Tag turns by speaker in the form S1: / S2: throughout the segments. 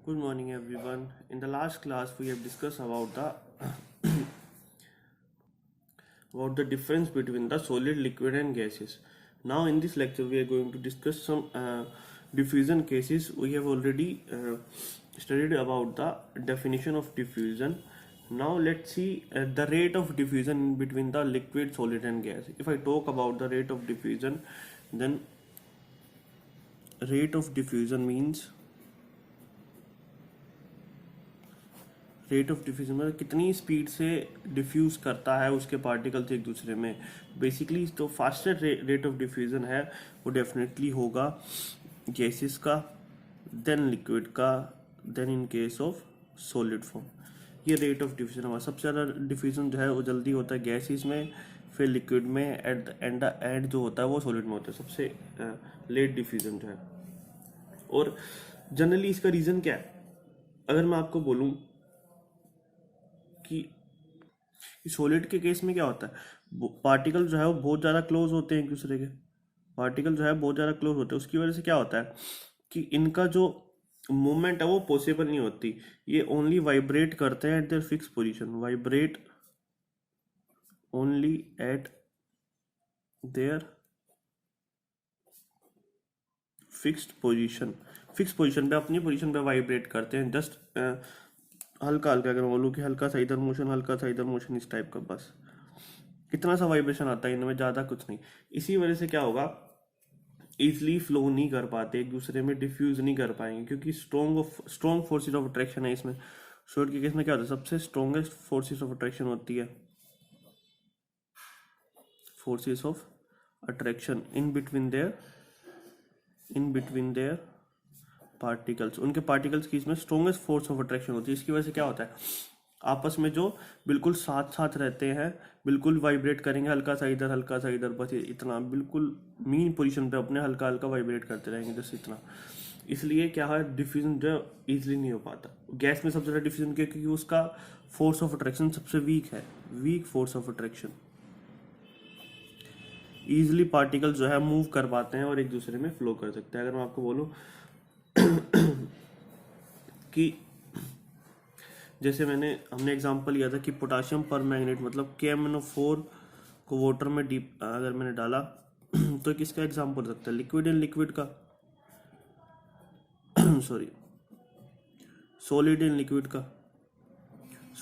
S1: Good morning, everyone. In the last class, we have discussed about the difference between the solid, liquid, and gases. Now, in this lecture, we are going to discuss some diffusion cases. We have already studied about the definition of diffusion. Now, let's see the rate of diffusion between the liquid, solid, and gas. If I talk about the rate of diffusion, then rate of diffusion means rate of diffusion मतलब कितनी speed से diffuse करता है उसके particles एक दूसरे में। Basically तो फास्टर रेट ऑफ डिफ्यूजन है वो डेफिनेटली होगा गैसेस का, देन लिक्विड का, then in case of solid form. ये रेट ऑफ डिफ्यूजन हमारा सबसे ज़्यादा डिफ्यूजन जो है वो जल्दी होता है गैसेस में, फिर लिक्विड में, एट द एंड जो होता है वो सॉलिड में होता है सबसे लेट डिफ्यूजन जो है। और जनरली इसका रीज़न क्या है, अगर मैं आपको बोलूँ कि सॉलिड के केस में क्या होता है, पार्टिकल जो है वो बहुत ज़्यादा क्लोज होते हैं एक दूसरे के, पार्टिकल जो है बहुत ज़्यादा क्लोज होते हैं। उसकी वजह से क्या होता है कि इनका जो मूवमेंट है वो पॉसिबल नहीं होती, ये ओनली वाइब्रेट करते हैं eight there fix position, vibrate only eight there fixed position, fix position पे, अपनी पोजीशन पे वाइब्रेट करते हैं। जस्ट हल्का हल्का, अगर बोलूँ कि हल्का सा इधर मोशन, हल्का सा इधर मोशन, इस टाइप का, बस इतना सा वाइब्रेशन आता है इनमें, ज़्यादा कुछ नहीं। इसी वजह से क्या होगा, ईजिली फ्लो नहीं कर पाते, एक दूसरे में डिफ्यूज नहीं कर पाएंगे, क्योंकि स्ट्रॉन्ग फोर्सेस ऑफ अट्रैक्शन है इसमें। सॉलिड के केस में क्या होता है, सबसे स्ट्रॉन्गेस्ट फोर्सेस ऑफ अट्रैक्शन होती है forces of attraction in between their particles, उनके पार्टिकल्स की इसमें स्ट्रॉन्गेस्ट फोर्स ऑफ अट्रैक्शन होती है। इसकी वजह से क्या होता है, आपस में जो बिल्कुल साथ साथ रहते हैं, बिल्कुल वाइब्रेट करेंगे, हल्का सा इधर हल्का सा इधर, बस इतना, बिल्कुल मीन पोजीशन पे अपने हल्का हल्का वाइब्रेट करते रहेंगे, जस्ट इतना। इसलिए क्या है, डिफ्यूजन जो ईजिली नहीं हो पाता। गैस में सबसे ज़्यादा डिफ्यूजन क्योंकि उसका फोर्स ऑफ अट्रैक्शन सबसे वीक है, weak force of attraction, easily particle जो है मूव कर पाते हैं और एक दूसरे में फ्लो कर सकते हैं। अगर मैं आपको बोलूँ कि जैसे हमने एग्जांपल लिया था कि पोटाशियम पर मैग्नेट, मतलब KMnO4 को वाटर में डीप अगर मैंने डाला तो किसका एग्जांपल हो सकता है, लिक्विड एंड लिक्विड का सॉरी, सॉलिड एंड लिक्विड का।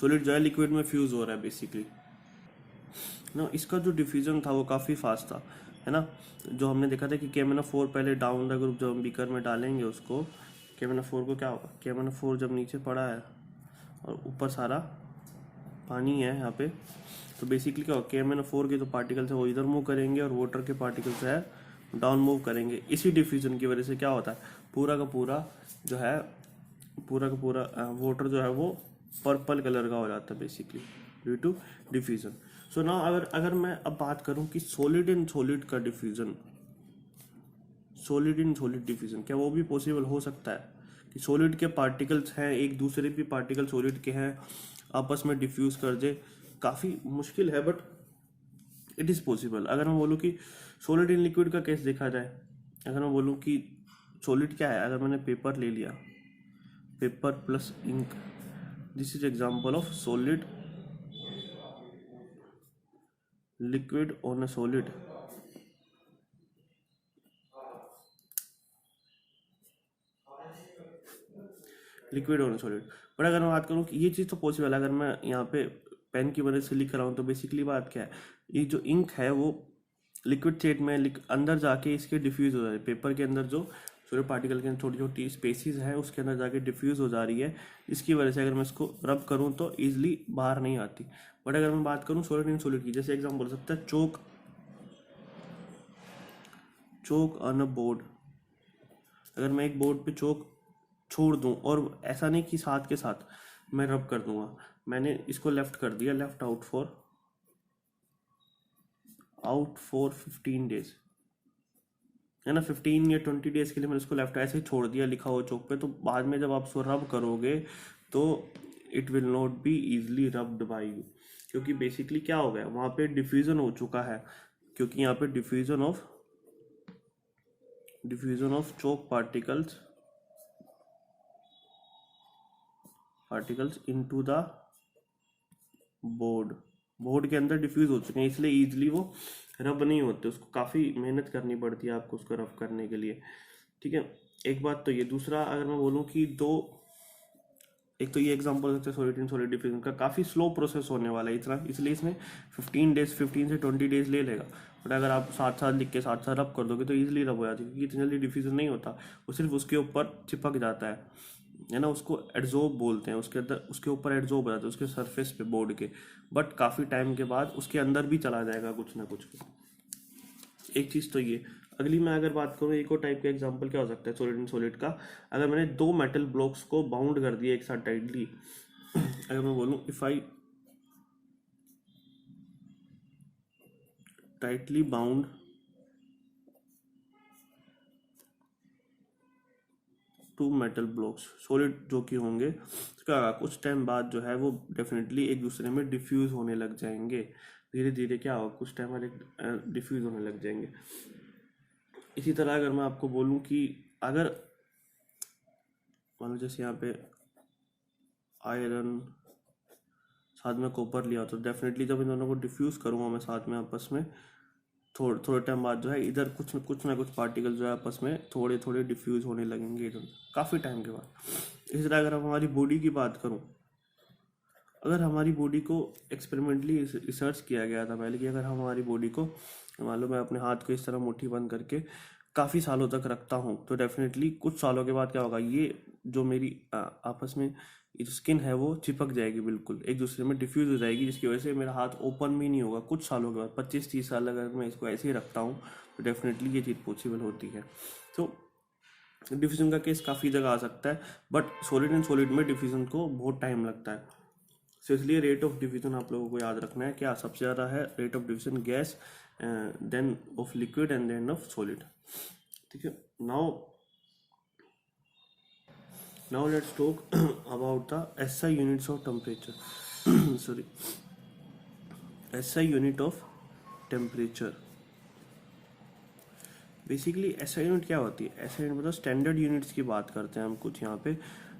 S1: सॉलिड जो है लिक्विड में फ्यूज हो रहा है बेसिकली ना। इसका जो डिफ्यूजन था वो काफ़ी फास्ट था, है ना। जो हमने देखा था कि KMnO4 पहले डाउन द ग्रुप जब हम बीकर में डालेंगे उसको, KMnO4 को क्या होगा, KMnO4 जब नीचे पड़ा है और ऊपर सारा पानी है यहाँ पे, तो बेसिकली क्या होगा, KMnO4 के जो पार्टिकल्स है वो इधर मूव करेंगे और वाटर के पार्टिकल्स है डाउन मूव करेंगे। इसी डिफ्यूजन की वजह से क्या होता है, पूरा का पूरा जो है, पूरा का पूरा वाटर जो है वो पर्पल कलर का हो जाता है बेसिकली ड्यू टू डिफ्यूजन। सो ना अगर मैं अब बात करूं कि सॉलिड इन सॉलिड का diffusion, solid in solid diffusion, क्या वो भी पॉसिबल हो सकता है कि सॉलिड के पार्टिकल्स हैं, एक दूसरे भी पार्टिकल सॉलिड के हैं, आपस में डिफ्यूज कर दे। काफ़ी मुश्किल है बट इट इज़ पॉसिबल। अगर मैं बोलूँ कि सॉलिड इन लिक्विड का केस देखा जाए, अगर मैं बोलूँ कि सॉलिड क्या है, अगर मैंने पेपर ले लिया, paper plus ink, this is example of solid liquid on a solid. Liquid on solid. But अगर मैं बात करूँ कि ये चीज़ तो पॉसिबल है, अगर मैं यहाँ पे पेन की मदद से लिख रहा हूँ तो बेसिकली बात क्या है, ये जो इंक है वो लिक्विड स्टेट में अंदर जाके इसके डिफ्यूज हो जा रही है, पेपर के अंदर जो सॉलिड पार्टिकल के अंदर छोटी छोटी स्पेसिस है उसके अंदर जाके डिफ्यूज हो जा रही है। इसकी वजह से अगर मैं इसको रब करूँ तो ईजिली बाहर नहीं आती। बट अगर मैं बात करूँ सॉलिड इन सॉलिड की, जैसे एग्जाम्पल हो सकता है चोक ऑन अ बोर्ड। अगर मैं एक बोर्ड पे चोक छोड़ दूं, और ऐसा नहीं कि साथ के साथ मैं रब कर दूंगा, मैंने इसको लेफ्ट कर दिया, लेफ्ट आउट फॉर 15 डेज, है ना, 15 या 20 डेज के लिए मैंने इसको लेफ्ट ऐसे ही छोड़ दिया लिखा हुआ चौक पे, तो बाद में जब आप उसको रब करोगे तो it will not be easily rubbed by you, क्योंकि बेसिकली क्या हो गया, वहाँ पे डिफ्यूजन हो चुका है, क्योंकि यहाँ पे diffusion of chalk particles particles into the board, board के अंदर डिफ्यूज हो चुके हैं, इसलिए ईजिली वो रब नहीं होते, उसको काफ़ी मेहनत करनी पड़ती है आपको उसको रब करने के लिए। ठीक है, एक बात तो ये। दूसरा अगर मैं बोलूँ कि दो, एक तो ये एग्जांपल सकते हैं सॉलिड इन सॉलिड डिफ्यूजन का, काफ़ी स्लो प्रोसेस होने वाला है इतना, इसलिए इसमें 15 डेज, 15 से 20 डेज ले लेगा। बट अगर आप साथ साथ लिख के साथ साथ रब कर दोगे तो ईजिली रब हो जाती है, क्योंकि इतनी जल्दी डिफ्यूजन नहीं होता, वो सिर्फ उसके ऊपर चिपक जाता है ना। उसको एड्जॉर्ब बोलते हैं, उसके अंदर उसके ऊपर एड्जॉर्ब हो जाता है उसके सरफेस पे बोर्ड के, बट काफ़ी टाइम के बाद उसके अंदर भी चला जाएगा कुछ ना कुछ। एक चीज़ तो ये। अगली मैं अगर बात करूँ एक और टाइप का एग्जांपल क्या हो सकता है सॉलिड इन सॉलिड का, अगर मैंने दो मेटल ब्लॉक्स को बाउंड कर दिया एक साथ टाइटली, अगर मैं बोलूँ if I tightly bound to metal blocks solid जो कि होंगे, उसका कुछ टाइम बाद जो है वो डेफिनेटली एक दूसरे में डिफ्यूज होने लग जाएंगे, धीरे धीरे क्या होगा कुछ टाइम बाद एक डिफ्यूज होने लग जाएंगे। इसी तरह अगर मैं आपको बोलूँ कि अगर मान लो जैसे यहाँ पे आयरन साथ में कॉपर लिया तो डेफिनेटली जब इन दोनों को डिफ्यूज करूँगा मैं साथ में आपस में, थोड़े थोड़े टाइम बाद जो है इधर कुछ ना कुछ पार्टिकल जो है आपस में थोड़े थोड़े डिफ्यूज होने लगेंगे इधर काफ़ी टाइम के बाद। इसी तरह अगर हम हमारी बॉडी की बात करूँ, अगर हमारी बॉडी को एक्सपेरिमेंटली रिसर्च किया गया था पहले कि अगर हम हमारी बॉडी को, मान लो मैं अपने हाथ को इस तरह मुट्ठी बंद करके काफ़ी सालों तक रखता हूँ, तो डेफिनेटली कुछ सालों के बाद क्या होगा, ये जो मेरी आपस में ये जो स्किन है वो चिपक जाएगी, बिल्कुल एक दूसरे में डिफ्यूज हो जाएगी, जिसकी वजह से मेरा हाथ ओपन भी नहीं होगा कुछ सालों के बाद। 25-30 साल अगर मैं इसको ऐसे ही रखता हूँ तो डेफिनेटली ये चीज़ पॉसिबल होती है। तो डिफ्यूजन का केस काफ़ी जगह आ सकता है, बट सॉलिड एंड सॉलिड में डिफ्यूजन को बहुत टाइम लगता है। सो इसलिए रेट ऑफ डिफ्यूजन आप लोगों को याद रखना है, क्या सबसे ज़्यादा है rate of diffusion gas, then of liquid and then of solid. ठीक है, now let's talk about the SI units of temperature sorry SI unit of temperature. Basically SI unit क्या होती है, एसआई यूनिट मतलब स्टैंडर्ड यूनिट्स की बात करते हैं हम कुछ यहाँ पे।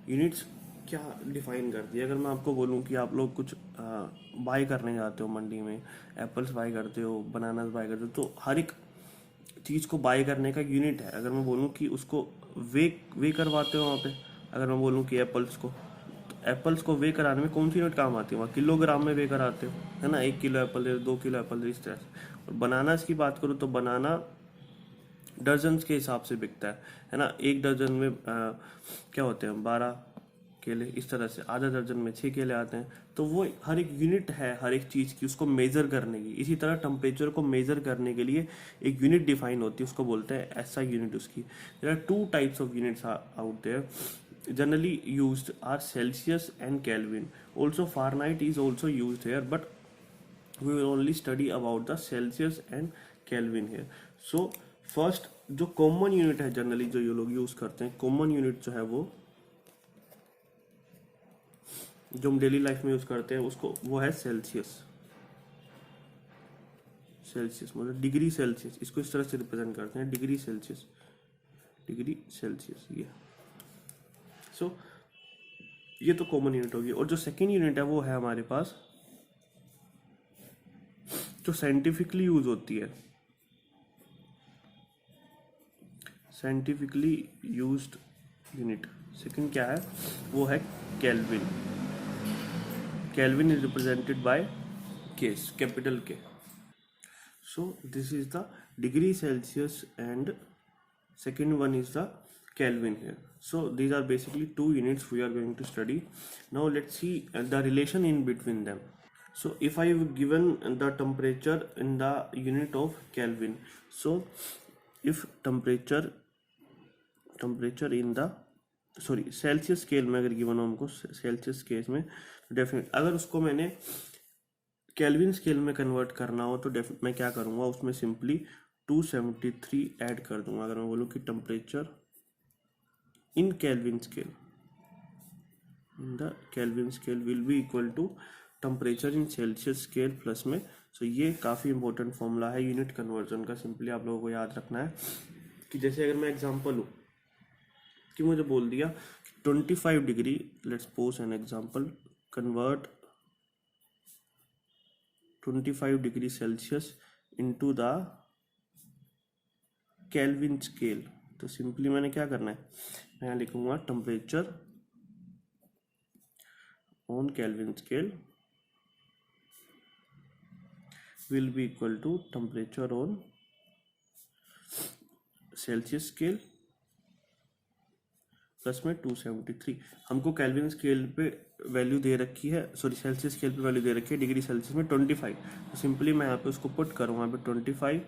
S1: यूनिट्स क्या डिफाइन करती है, अगर मैं आपको बोलूँ कि आप लोग कुछ बाय करने जाते हो मंडी में, एप्पल्स बाय करते हो, बनानास बाय करते हो, तो हर एक चीज़ को बाय करने का यूनिट है। अगर मैं बोलूँ कि उसको वे करवाते हो वहाँ पे, अगर मैं बोलूँ कि एप्पल्स को, तो एप्पल्स को वे कराने में कौन सी यूनिट काम आती है, वहाँ किलोग्राम में वे कराते हो, है ना, 1 किलो एप्पल दे 2 किलो एप्पल दे, इस तरह से। और बनानास की बात करूँ तो बनाना दर्जन्स के हिसाब से बिकता है ना। एक दर्जन में क्या होते हैं 12 केले, इस तरह से आधा दर्जन में 6 केले आते हैं। तो वो हर एक यूनिट है हर एक चीज़ की, उसको मेज़र करने की। इसी तरह टेम्परेचर को मेज़र करने के लिए एक यूनिट डिफाइन होती है, उसको बोलते हैं ऐसा यूनिट उसकी। There are 2 types of units out there generally used are Celsius and Kelvin, also Fahrenheit is also used here, but we will only study about the Celsius and Kelvin here. So first जो common unit है generally जो ये लोग use करते हैं, common unit जो है वो जो हम डेली लाइफ में यूज करते हैं उसको, वो है सेल्सियस। सेल्सियस मतलब डिग्री सेल्सियस, इसको इस तरह से रिप्रेजेंट करते हैं, डिग्री सेल्सियस, डिग्री सेल्सियस ये। सो ये तो कॉमन यूनिट होगी। और जो सेकेंड यूनिट है वो है हमारे पास जो साइंटिफिकली यूज होती है, साइंटिफिकली यूज्ड यूनिट सेकंड क्या है, वो है Kelvin. Kelvin is represented by case, capital K. So this is the degree Celsius and second one is the Kelvin here. So these are basically 2 units we are going to study. Now let's see the relation in between them. So if I have given the temperature in the unit of Kelvin, so if temperature in the Celsius scale में अगर given हो हमको, Celsius scale में definite अगर उसको मैंने kelvin scale में convert करना हो तो मैं क्या करूँगा, उसमें सिंपली 273 ऐड कर दूंगा। अगर मैं बोलूँ कि temperature in Kelvin scale, in the Kelvin scale will be equal to temperature in Celsius scale plus में। सो ये काफ़ी इंपॉर्टेंट फॉर्मूला है यूनिट कन्वर्जन का, सिंपली आप लोगों को याद रखना है कि जैसे अगर मैं एग्जांपल लूँ कि मुझे बोल दिया कि 25 degree, let's suppose an example, convert 25 degree Celsius into the Kelvin scale. तो सिंपली मैंने क्या करना है, मैं यहाँ लिखूंगा temperature on Kelvin scale will be equal to temperature on Celsius scale plus में 273। हमको केल्विन स्केल पे वैल्यू दे रखी है, सॉरी सेल्सियस स्केल पे वैल्यू दे रखी है डिग्री सेल्सियस में 25। तो सिंपली मैं यहाँ पे उसको पुट करूँगा, यहाँ पे 25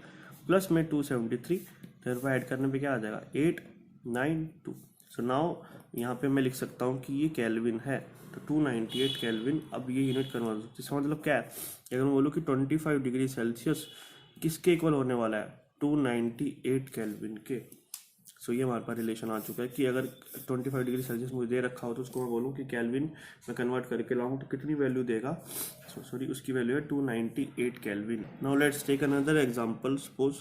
S1: प्लस में 273, तो यहाँ ऐड करने पे क्या आ जाएगा 892। सो नाउ यहाँ पे मैं लिख सकता हूँ कि ये केल्विन है, तो 298 केल्विन। अब ये यूनिट कन्वर्ट हो सकती है, इसका मतलब क्या है, अगर मैं बोलूँ कि 25 डिग्री सेल्सियस किसके इक्वल होने वाला है, 298 केल्विन के। सो ये हमारे पास रिलेशन आ चुका है कि अगर 25 डिग्री सेल्सियस मुझे दे रखा हो तो उसको मैं बोलूँ कि केल्विन में कन्वर्ट करके लाऊं तो कितनी वैल्यू देगा, सॉरी उसकी वैल्यू है 298 Kelvin. Now let's take another example, suppose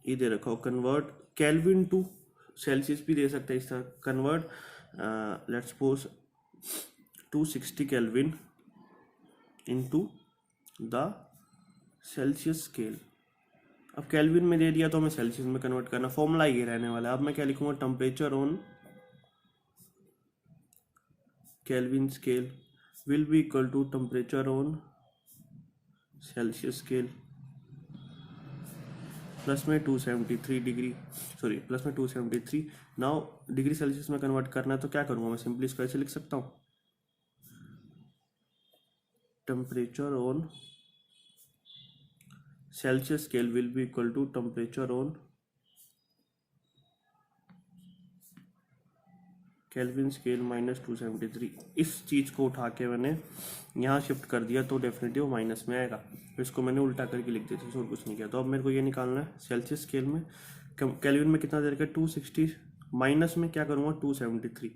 S1: ये दे रखा हो कन्वर्ट केल्विन टू सेल्सियस भी दे सकते हैं इस तरह, convert let's suppose 260 kelvin into the Celsius scale. अब केल्विन में दे दिया तो हमें सेल्सियस में कन्वर्ट करना, फॉर्मूला ये रहने वाला है। अब मैं क्या लिखूंगा, temperature on Kelvin scale will be equal to temperature on Celsius scale plus में 273 डिग्री, सॉरी प्लस में 273। नाउ डिग्री सेल्सियस में कन्वर्ट करना है तो क्या करूंगा मैं, सिंपली इसको ऐसे लिख सकता हूँ, temperature on Celsius scale will be equal to temperature on Kelvin scale minus 273। इस चीज़ को उठा के मैंने यहाँ शिफ्ट कर दिया तो डेफिनेटली वो माइनस में आएगा, तो इसको मैंने उल्टा करके लिख दिया था और कुछ नहीं किया। तो अब मेरे को ये निकालना है सेल्सियस स्केल में केल्विन में कितना दे रखा है 260, माइनस में क्या करूँगा 273,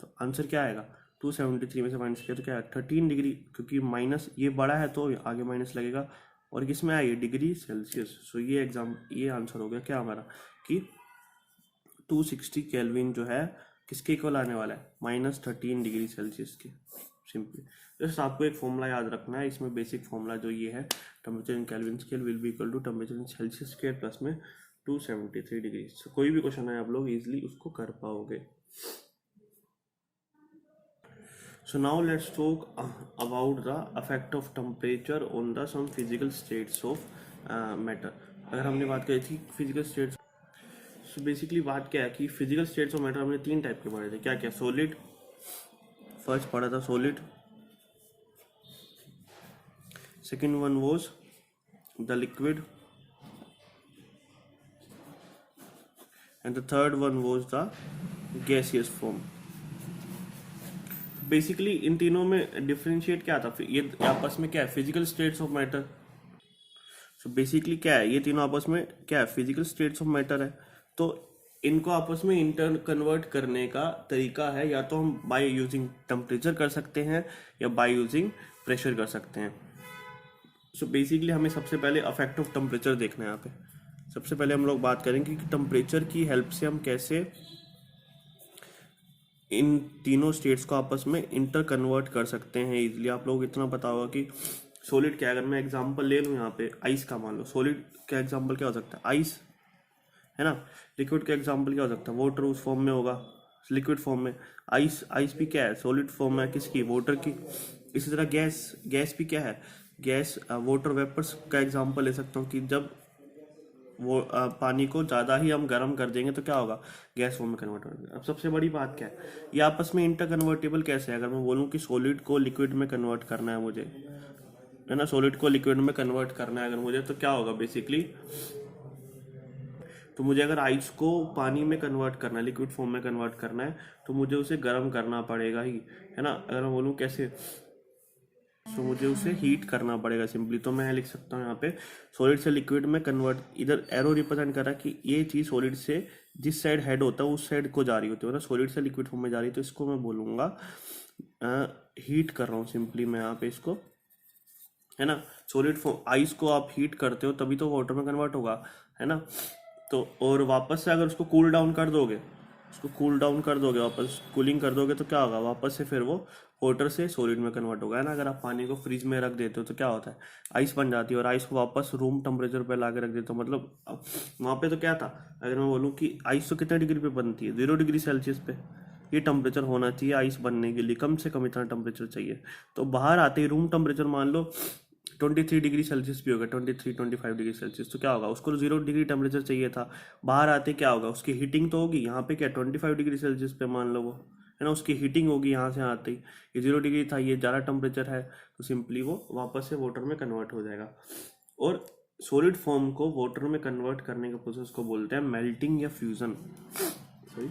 S1: तो आंसर क्या आएगा 273 में से माइनस किया तो क्या है 13 डिग्री, क्योंकि माइनस ये बड़ा है तो आगे माइनस लगेगा, और किसमें आई डिग्री सेल्सियस। सो ये आंसर हो गया क्या हमारा कि 260 केल्विन जो है किसके इक्वल आने वाला है, -13 डिग्री सेल्सियस के। सिंपली जस्ट आपको एक फॉर्मूला याद रखना है, इसमें बेसिक फॉर्मूला जो ये है, temperature in Kelvin scale will be equal to temperature in Celsius scale plus में 273 डिग्री। so, कोई भी क्वेश्चन है आप लोग इजीली उसको कर पाओगे। So now let's talk about the effect of temperature on the some physical states of matter। अगर हमने बात करी थी फिजिकल स्टेट्स, सो बेसिकली बात क्या है कि फिजिकल स्टेट्स ऑफ मैटर हमने 3 टाइप के पढ़े थे, क्या क्या, सॉलिड, फर्स्ट पढ़ा था solid, second one was the liquid, and the third one was the gaseous form. Basically इन तीनों में डिफरेंशिएट क्या था, ये आपस में क्या है physical states of matter. So basically क्या है, ये तीनों आपस में क्या है फिजिकल स्टेट्स ऑफ मैटर है, तो इनको आपस में इंटर कन्वर्ट करने का तरीका है या तो हम बाय यूजिंग टेम्परेचर कर सकते हैं या बाय यूजिंग प्रेशर कर सकते हैं। सो बेसिकली हमें सबसे पहले अफेक्ट ऑफ टेम्परेचर देखना है। यहाँ पे सबसे पहले हम लोग बात करेंगे कि टेम्परेचर की हेल्प से हम कैसे इन तीनों स्टेट्स को आपस में इंटर कन्वर्ट कर सकते हैं इजीली। आप लोग इतना पता होगा कि सॉलिड क्या, अगर मैं एग्जांपल ले लूँ यहाँ पे आइस का, मान लो सॉलिड का एग्जांपल क्या हो सकता है, आइस है ना। लिक्विड का एग्जांपल क्या हो सकता है, वाटर उस फॉर्म में होगा, लिक्विड फॉर्म में। आइस भी क्या है सॉलिड फॉर्म है, किसकी, वाटर की। इसी तरह गैस भी क्या है, गैस वाटर वेपर्स का एग्जांपल ले सकता हूँ कि जब वो पानी को ज़्यादा ही हम गर्म कर देंगे तो क्या होगा, गैस फॉर्म में कन्वर्ट होगा। अब सबसे बड़ी बात क्या है, ये आपस में इंटर कन्वर्टेबल कैसे है। अगर मैं बोलूँ कि सॉलिड को लिक्विड में कन्वर्ट करना है मुझे, है ना, सॉलिड को लिक्विड में कन्वर्ट करना है अगर मुझे, तो क्या होगा बेसिकली, तो मुझे अगर आइस को पानी में कन्वर्ट करना है, लिक्विड फॉर्म में कन्वर्ट करना है, तो मुझे उसे गर्म करना पड़ेगा ही, है ना। अगर मैं बोलूँ कैसे, तो मुझे उसे हीट करना पड़ेगा सिंपली। तो मैं लिख सकता हूँ यहाँ पे सॉलिड से लिक्विड में कन्वर्ट, इधर एरो रिप्रेजेंट कर रहा है कि ये चीज़ सॉलिड से जिस साइड हेड होता है उस साइड को जा रही होती है ना, सॉलिड से लिक्विड फॉर्म में जा रही है, तो इसको मैं बोलूँगा हीट कर रहा हूँ सिंपली मैं यहाँ पे इसको, है ना। सॉलिड आइस को आप हीट करते हो तभी तो वाटर में कन्वर्ट होगा, है ना। तो और वापस से अगर उसको कूल डाउन कर दोगे उसको कूल डाउन कर दोगे, वापस कूलिंग कर दोगे तो क्या होगा, वापस से फिर वो वाटर से सॉलिड में कन्वर्ट होगा, है ना। अगर आप पानी को फ्रिज में रख देते हो तो क्या होता है, आइस बन जाती है, और आइस को वापस रूम टेम्परेचर पे ला के रख देते हो, मतलब वहाँ पे तो क्या था, अगर मैं बोलूँ कि आइस तो कितने डिग्री पे बनती है, 0 डिग्री सेल्सियस पे ये टेम्परेचर होना चाहिए आइस बनने के लिए, कम से कम इतना टेम्परेचर चाहिए। तो बाहर आते ही रूम टेम्परेचर मान लो 23 डिग्री सेल्सियस भी होगा, 23-25 डिग्री सेल्सियस, तो क्या होगा, उसको 0 डिग्री टेम्परेचर चाहिए था, बाहर आते क्या होगा, उसकी हीटिंग तो होगी, यहाँ पे क्या 25 डिग्री सेल्सियस पे मान लो वो, है ना, उसकी हीटिंग होगी यहाँ से आते ही, ये 0 डिग्री था, ये ज़्यादा टेम्परेचर है, तो सिंपली वो वापस से वाटर में कन्वर्ट हो जाएगा। और सॉलिड फॉर्म को वाटर में कन्वर्ट करने के प्रोसेस को बोलते हैं मेल्टिंग या फ्यूजन, सॉरी,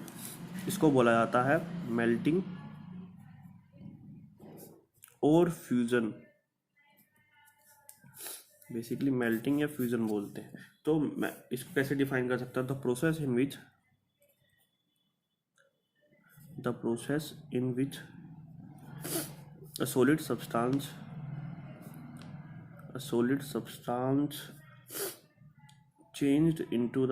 S1: इसको बोला जाता है मेल्टिंग और फ्यूजन, बेसिकली मेल्टिंग या फ्यूजन बोलते हैं। तो मैं इसको कैसे डिफाइन कर सकता हूँ, the process in which a solid substance changed into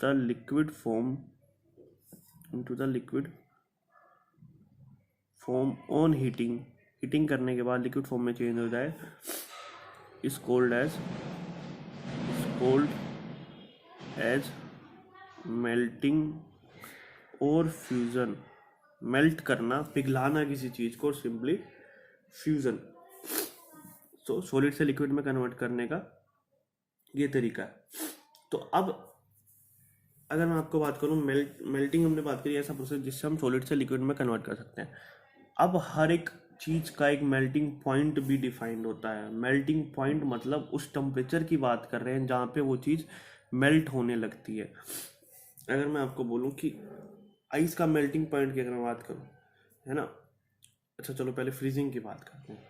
S1: the liquid form on heating करने के बाद लिक्विड फॉर्म में चेंज हो जाए, इज कॉल्ड एज मेल्टिंग और फ्यूजन। मेल्ट करना, पिघलाना किसी चीज को, सिंपली फ्यूजन। तो सॉलिड से लिक्विड में कन्वर्ट करने का ये तरीका है। तो अब अगर मैं आपको बात करूं, मेल्टिंग हमने बात करी, ऐसा प्रोसेस जिससे हम सॉलिड से लिक्विड में कन्वर्ट कर सकते हैं। अब हर एक चीज का एक मेल्टिंग पॉइंट भी डिफाइंड होता है। मेल्टिंग पॉइंट मतलब उस टेम्परेचर की बात कर रहे हैं जहाँ पे वो चीज मेल्ट होने लगती है। अगर मैं आपको बोलूं कि आइस का मेल्टिंग पॉइंट की अगर मैं बात करूं, है ना, अच्छा चलो पहले फ्रीजिंग की बात करते हैं।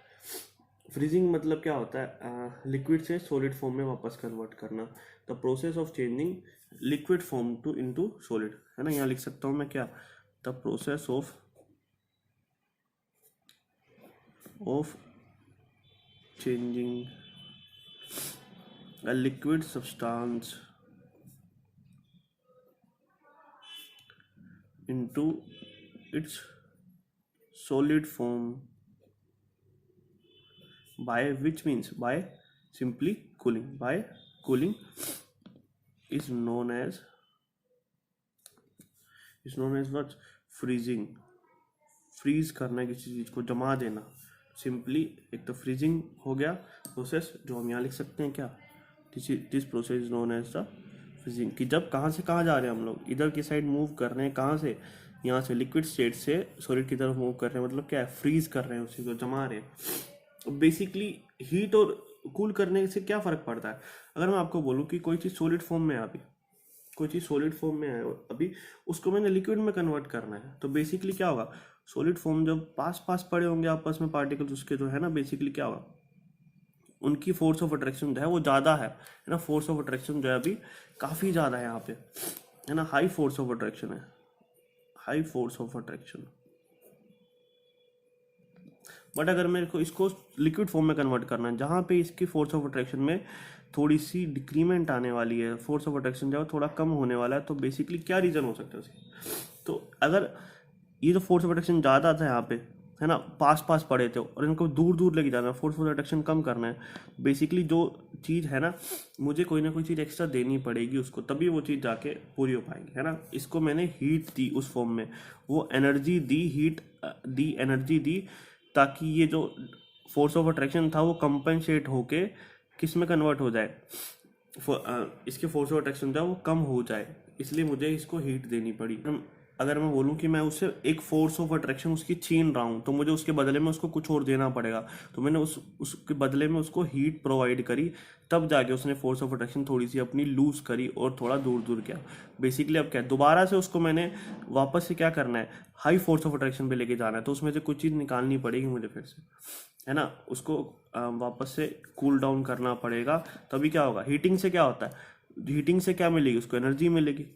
S1: फ्रीजिंग मतलब क्या होता है, लिक्विड से सॉलिड फॉर्म में वापस कन्वर्ट करना, the process of changing liquid form to into solid, है ना। यहाँ लिख सकता हूँ मैं क्या, the process of changing a liquid substance into its solid form by simply cooling. By cooling is known as what, freezing। Freeze करना है किसी चीज को, जमा देना, सिंपली एक तो फ्रीजिंग हो गया प्रोसेस, जो हम यहाँ लिख सकते हैं क्या, this process is known as the freezing. कि जब कहाँ से कहाँ जा रहे हैं हम लोग, इधर की साइड मूव कर रहे हैं, कहाँ से, यहाँ से लिक्विड स्टेट से सॉलिड की तरफ मूव कर रहे हैं, मतलब क्या है, फ्रीज कर रहे हैं, उसी को जमा रहे हैं। बेसिकली हीट और कूल करने से क्या फ़र्क पड़ता है। अगर मैं आपको बोलूँ कि कोई चीज़ सॉलिड फॉर्म में है, अभी उसको मैंने लिक्विड में कन्वर्ट करना है, तो बेसिकली क्या होगा, सॉलिड फॉर्म जब पास पड़े होंगे आपस में पार्टिकल्स उसके, जो है ना, बेसिकली क्या होगा, उनकी फोर्स ऑफ अट्रैक्शन जो है वो ज़्यादा है ना। फोर्स ऑफ अट्रैक्शन जो है अभी काफ़ी ज़्यादा है यहाँ पे, है ना, हाई फोर्स ऑफ अट्रैक्शन है, high force of attraction. But अगर मेरे को इसको लिक्विड फॉर्म में कन्वर्ट करना है, जहाँ पे इसकी फोर्स ऑफ अट्रैक्शन में थोड़ी सी डिक्रीमेंट आने वाली है, फोर्स ऑफ अट्रैक्शन जो है थोड़ा कम होने वाला है, तो बेसिकली क्या रीज़न हो सकता है उसकी। तो अगर ये जो फोर्स ऑफ अट्रैक्शन ज़्यादा था यहाँ पे, है ना, पास पड़े थे, और इनको दूर दूर लेके जाना है, फोर्स ऑफ अट्रैक्शन कम करना है, बेसिकली जो चीज़ है ना, मुझे कोई ना कोई चीज़ एक्स्ट्रा देनी पड़ेगी उसको, तभी वो चीज़ जाके पूरी हो पाएगी, है ना। इसको मैंने हीट दी उस फॉर्म में, वो एनर्जी दी, एनर्जी दी, ताकि ये जो फोर्स ऑफ अट्रैक्शन था वो कंपनसेट होके किस में कन्वर्ट हो जाए, इसके फोर्स ऑफ अट्रैक्शन जो है वो कम हो जाए, इसलिए मुझे इसको हीट देनी पड़ी। अगर मैं बोलूँ कि मैं उससे एक फोर्स ऑफ अट्रैक्शन उसकी छीन रहा हूँ, तो मुझे उसके बदले में उसको कुछ और देना पड़ेगा, तो मैंने उसके बदले में उसको हीट प्रोवाइड करी, तब जाके उसने फोर्स ऑफ अट्रैक्शन थोड़ी सी अपनी लूज करी और थोड़ा दूर गया। बेसिकली अब क्या है, दोबारा से उसको मैंने वापस से क्या करना है, हाई फोर्स ऑफ अट्रैक्शन पे लेके जाना है, तो उसमें से कुछ चीज़ निकालनी पड़ेगी मुझे फिर से, है ना, उसको वापस से कूल डाउन करना पड़ेगा, तभी क्या होगा। हीटिंग से क्या होता है, हीटिंग से क्या मिलेगी, उसको एनर्जी मिलेगी,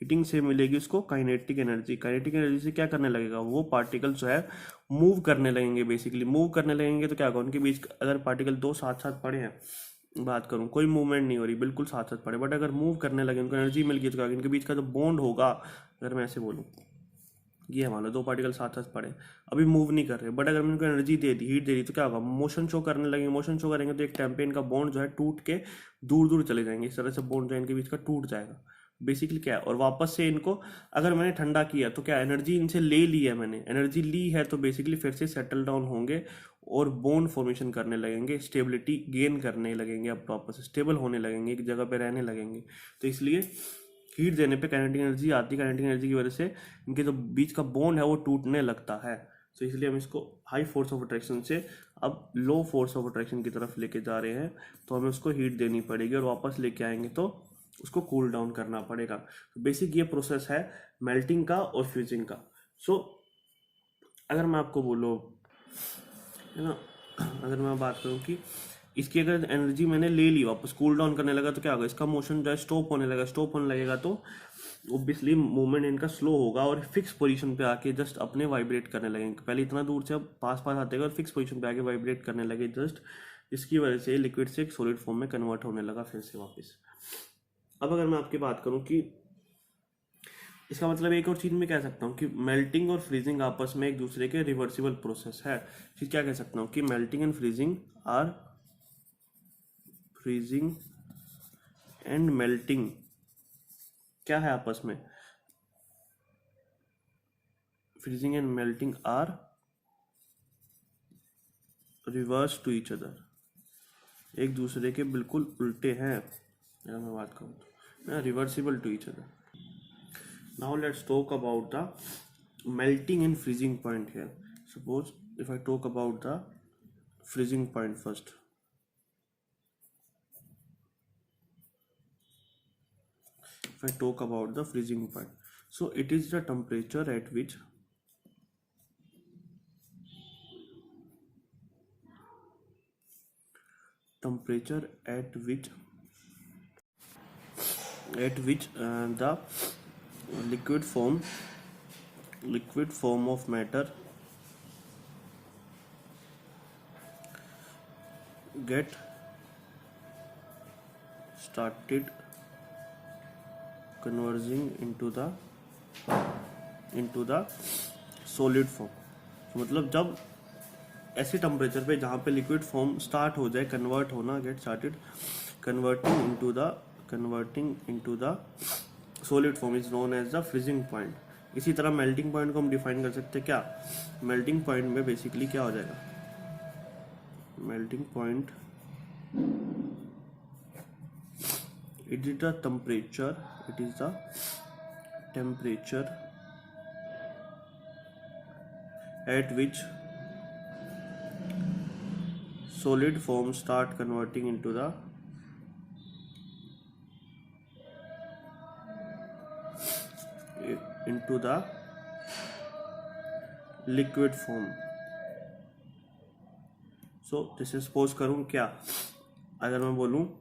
S1: हीटिंग से मिलेगी उसको काइनेटिक एनर्जी। काइनेटिक एनर्जी से क्या करने लगेगा, वो पार्टिकल जो है मूव करने लगेंगे। बेसिकली मूव करने लगेंगे तो क्या होगा, उनके बीच अगर पार्टिकल दो साथ साथ पड़े हैं, बात करूं, कोई मूवमेंट नहीं हो रही, बिल्कुल साथ साथ पड़े, बट अगर मूव करने लगे, उनको एनर्जी मिल गई, तो क्या होगा, इनके बीच का जो बॉन्ड होगा, अगर मैं ऐसे बोलूँ, ये मान लो दो पार्टिकल साथ साथ पड़े, अभी मूव नहीं कर रहे, बट अगर मैंने उनको एनर्जी दे दी, हीट दे दी, तो क्या होगा, मोशन शो करने लगेंगे, मोशन शो करेंगे तो एक टाइम पे इनका बॉन्ड जो है टूट के दूर दूर चले जाएंगे, इस तरह से बॉन्ड जो है इनके बीच का टूट जाएगा। बेसिकली क्या है, और वापस से इनको अगर मैंने ठंडा किया तो क्या, एनर्जी इनसे ले ली है मैंने, एनर्जी ली है, तो बेसिकली फिर से सेटल डाउन होंगे और बॉन्ड फॉर्मेशन करने लगेंगे, स्टेबिलिटी गेन करने लगेंगे, अब वापस स्टेबल होने लगेंगे, एक जगह पे रहने लगेंगे। तो इसलिए हीट देने पे काइनेटिक एनर्जी आती है, काइनेटिक एनर्जी की वजह से इनके जो बीच का बॉन्ड है वो टूटने लगता है। तो इसलिए हम इसको हाई फोर्स ऑफ अट्रैक्शन से अब लो फोर्स ऑफ अट्रैक्शन की तरफ लेके जा रहे हैं, तो हमें उसको हीट देनी पड़ेगी, और वापस लेके आएंगे तो उसको कूल डाउन करना पड़ेगा। तो बेसिक ये प्रोसेस है मेल्टिंग का और फ्यूजिंग का। सो अगर मैं आपको बोलूँ, है ना, अगर मैं बात करूँ कि इसकी अगर एनर्जी मैंने ले ली, वापस कूल डाउन करने लगा, तो क्या होगा, इसका मोशन जो है स्टॉप होने लगा, स्टॉप होने लगेगा तो ऑब्वियसली मूवमेंट इनका स्लो होगा, और फिक्स पोजीशन पे आके जस्ट अपने वाइब्रेट करने लगेंगे। पहले इतना दूर से अब पास पास आते गए और फिक्स पोजीशन पे आके वाइब्रेट करने लगे जस्ट, इसकी वजह से लिक्विड से एक सॉलिड फॉर्म में कन्वर्ट होने लगा फिर से वापस। अब अगर मैं आपकी बात करूँ कि इसका मतलब एक और चीज़ मैं कह सकता हूँ कि मेल्टिंग और फ्रीजिंग आपस में एक दूसरे के रिवर्सिबल प्रोसेस है। फिर क्या कह सकता हूँ कि melting and freezing are freezing and melting क्या है आपस में, freezing and melting are reverse to each other, एक दूसरे के बिल्कुल उल्टे हैं, अगर मैं बात करूँ तो reversible to each other. Now let's talk about the melting and freezing point here. Suppose if I talk about the freezing point first, if I talk about the freezing point, so it is the temperature at which the liquid form of matter get started converging into the solid form। मतलब जब ऐसे temperature पे जहाँ पे liquid form start हो जाए convert होना, get started converting into the solid form is known as the freezing point. इसी तरह मेल्टिंग पॉइंट को हम डिफाइन कर सकते हैं क्या, मेल्टिंग पॉइंट में बेसिकली क्या हो जाएगा, melting point it is the temperature at which solid forms start converting into the liquid form। so जैसे सपोज करूँ क्या, अगर मैं बोलूँ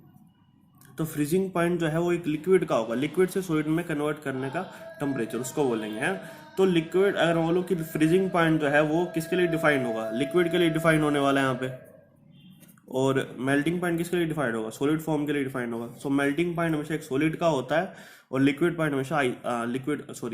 S1: तो फ्रीजिंग पॉइंट जो है वो एक लिक्विड का होगा, लिक्विड से सॉलिड में कन्वर्ट करने का टेम्परेचर उसको बोलेंगे हैं। तो लिक्विड अगर मैं बोलूँ कि फ्रीजिंग पॉइंट जो है वो किसके लिए डिफाइन होगा, लिक्विड के लिए डिफाइन होने वाला है यहाँ पे, और मेल्टिंग पॉइंट किसके लिए डिफाइन होगा, सॉलिड फॉर्म के लिए डिफाइन होगा। सो मेल्टिंग पॉइंट हमेशा एक सॉलिड का होता है, और लिक्विड पॉइंट हमेशा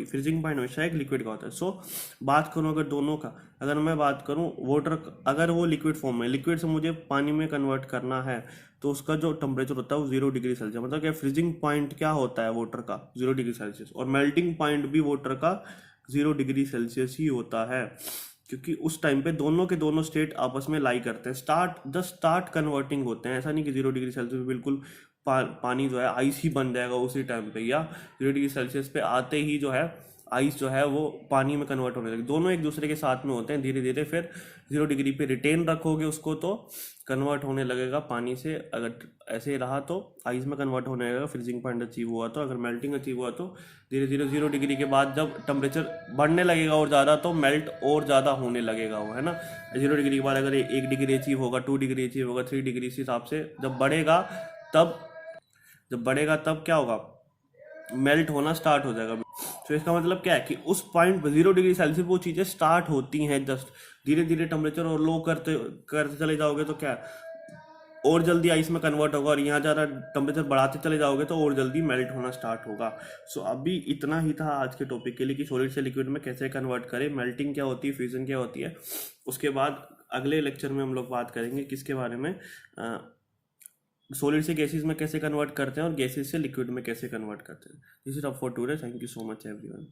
S1: फ्रीजिंग पॉइंट हमेशा एक लिक्विड का होता है। सो बात करूँ अगर दोनों का, अगर मैं बात करूँ वाटर, अगर वो लिक्विड फॉर्म में, लिक्विड से मुझे पानी में कन्वर्ट करना है, तो उसका जो टेम्परेचर होता है वो 0 डिग्री सेल्सियस, मतलब क्या फ्रीजिंग पॉइंट क्या होता है वाटर का 0 डिग्री सेल्सियस, और मेल्टिंग पॉइंट भी वाटर का 0 डिग्री सेल्सियस ही होता है, क्योंकि उस टाइम पे दोनों के दोनों स्टेट आपस में लाई करते हैं, स्टार्ट कन्वर्टिंग होते हैं। ऐसा नहीं कि 0 डिग्री सेल्सियस बिल्कुल पानी जो है आइस ही बन जाएगा उसी टाइम पे, या 0 डिग्री सेल्सियस पे आते ही जो है आइस जो है वो पानी में कन्वर्ट होने लगे, दोनों एक दूसरे के साथ में होते हैं। धीरे धीरे फिर 0 डिग्री पे रिटेन रखोगे उसको तो कन्वर्ट होने लगेगा पानी से, अगर ऐसे रहा तो आइस में कन्वर्ट होने लगेगा, फ्रीजिंग पॉइंट अचीव हुआ तो। अगर मेल्टिंग अचीव हुआ तो धीरे धीरे 0 डिग्री के बाद जब टेम्परेचर बढ़ने लगेगा और ज़्यादा, तो मेल्ट और ज़्यादा होने लगेगा वो, है ना। 0 डिग्री के बाद अगर 1 डिग्री अचीव होगा, 2 डिग्री अचीव होगा, 3 डिग्री, इस हिसाब से जब बढ़ेगा तब क्या होगा, मेल्ट होना स्टार्ट हो जाएगा। तो इसका मतलब क्या है कि उस पॉइंट पर 0 डिग्री सेल्सियस वो चीज़ें स्टार्ट होती हैं, जस्ट धीरे धीरे टेम्परेचर और लो करते चले जाओगे तो क्या और जल्दी आइस में कन्वर्ट होगा, और यहाँ ज़्यादा टेम्परेचर बढ़ाते चले जाओगे तो और जल्दी मेल्ट होना स्टार्ट होगा। सो अभी इतना ही था आज के टॉपिक के लिए कि सॉलिड से लिक्विड में कैसे कन्वर्ट करें, मेल्टिंग क्या होती है, फ्यूजन क्या होती है। उसके बाद अगले लेक्चर में हम लोग बात करेंगे किसके बारे में, सॉलिड से गैसेज में कैसे कन्वर्ट करते हैं और गैसेज से लिक्विड में कैसे कन्वर्ट करते हैं। This is all for today, thank you so much everyone.